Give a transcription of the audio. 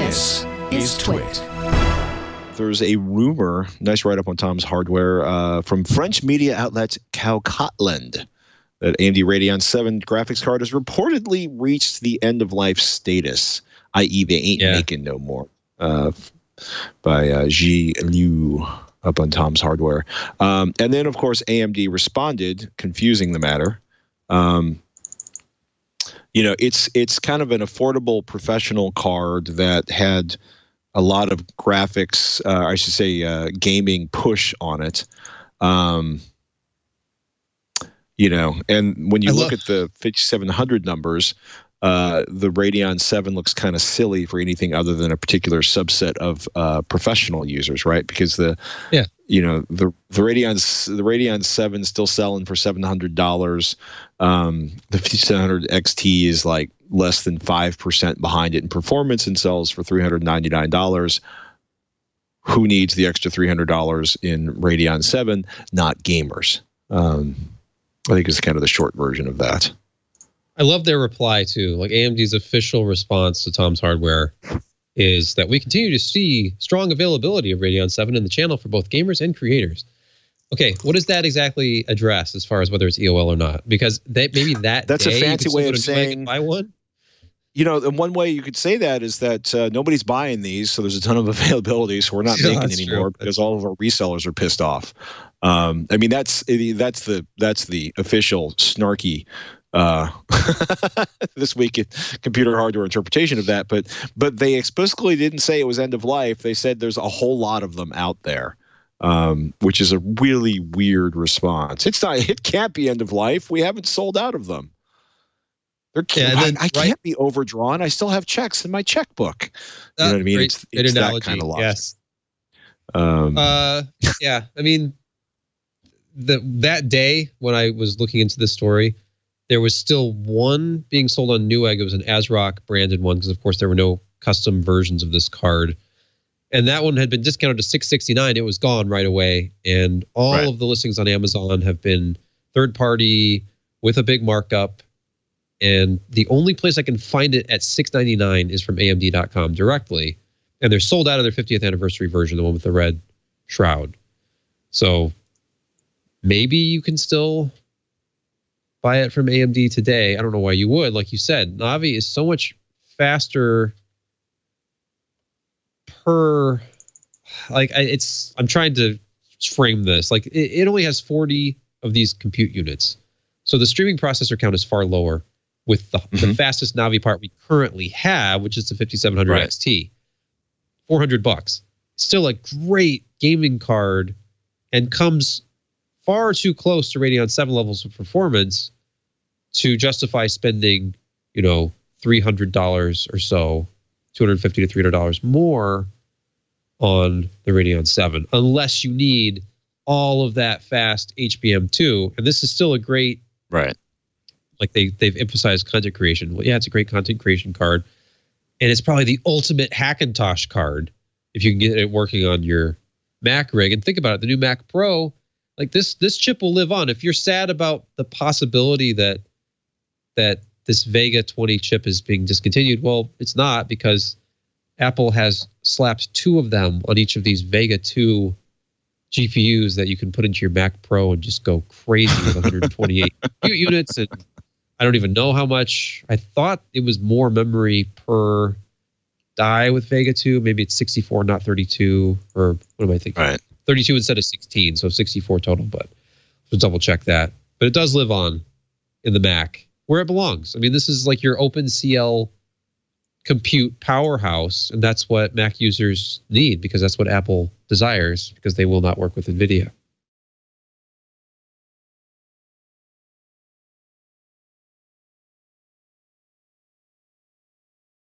This is Twit. There's a rumor, nice write-up on Tom's Hardware, from French media outlet Cowcotland, that AMD Radeon 7 graphics card has reportedly reached the end-of-life status, i.e. they ain't making no more, by Ji Liu up on Tom's Hardware. And then, of course, AMD responded, confusing the matter. You know, it's kind of an affordable professional card that had a lot of graphics, I should say, gaming push on it. You know, and when you look at the 5700 numbers, the Radeon 7 looks kind of silly for anything other than a particular subset of professional users, right? Because you know, the Radeon 7 is still selling for $700. The 5700 XT is like less than 5% behind it in performance and sells for $399. Who needs the extra $300 in Radeon 7? Not gamers. I think it's kind of the short version of that. I love their reply too. Like AMD's official response to Tom's Hardware is that we continue to see strong availability of Radeon 7 in the channel for both gamers and creators. Okay, what does that exactly address as far as whether it's EOL or not? Because maybe that's a fancy way of saying buy one. You know, and one way you could say that is that nobody's buying these, so there's a ton of availability, so we're not making anymore because all of our resellers are pissed off. I mean, that's the official snarky this week computer hardware interpretation of that. But they explicitly didn't say it was end of life. They said there's a whole lot of them out there, which is a really weird response. It can't be end of life. We haven't sold out of them. I can't be overdrawn. I still have checks in my checkbook. You know what I mean? It's that kind of logic. Yes. Yeah. I mean, that day when I was looking into this story, there was still one being sold on Newegg. It was an ASRock branded one because, of course, there were no custom versions of this card. And that one had been discounted to $669. It was gone right away. And all of the listings on Amazon have been third party with a big markup. And the only place I can find it at $699 is from AMD.com directly. And they're sold out of their 50th anniversary version, the one with the red shroud. So maybe you can still buy it from AMD today. I don't know why you would. Like you said, Navi is so much faster per... I'm trying to frame this. Like it only has 40 of these compute units. So the streaming processor count is far lower with the fastest Navi part we currently have, which is the 5700 XT. $400. Still a great gaming card and comes far too close to Radeon 7 levels of performance to justify spending, you know, $300 or so, $250 to $300 more on the Radeon 7, unless you need all of that fast HBM2. And this is still a great... Like they've emphasized content creation. Well, yeah, it's a great content creation card. And it's probably the ultimate Hackintosh card if you can get it working on your Mac rig. And think about it, the new Mac Pro, like this chip will live on. If you're sad about the possibility that this Vega 20 chip is being discontinued, well, it's not, because Apple has slapped 2 of them on each of these Vega 2 GPUs that you can put into your Mac Pro and just go crazy with 128 units. And I don't even know how much. I thought it was more memory per die with Vega 2. Maybe it's 64, not 32. Or what am I thinking? 32 instead of 16, so 64 total. But we'll double check that. But it does live on in the Mac where it belongs. I mean, this is like your OpenCL compute powerhouse, and that's what Mac users need, because that's what Apple desires, because they will not work with NVIDIA.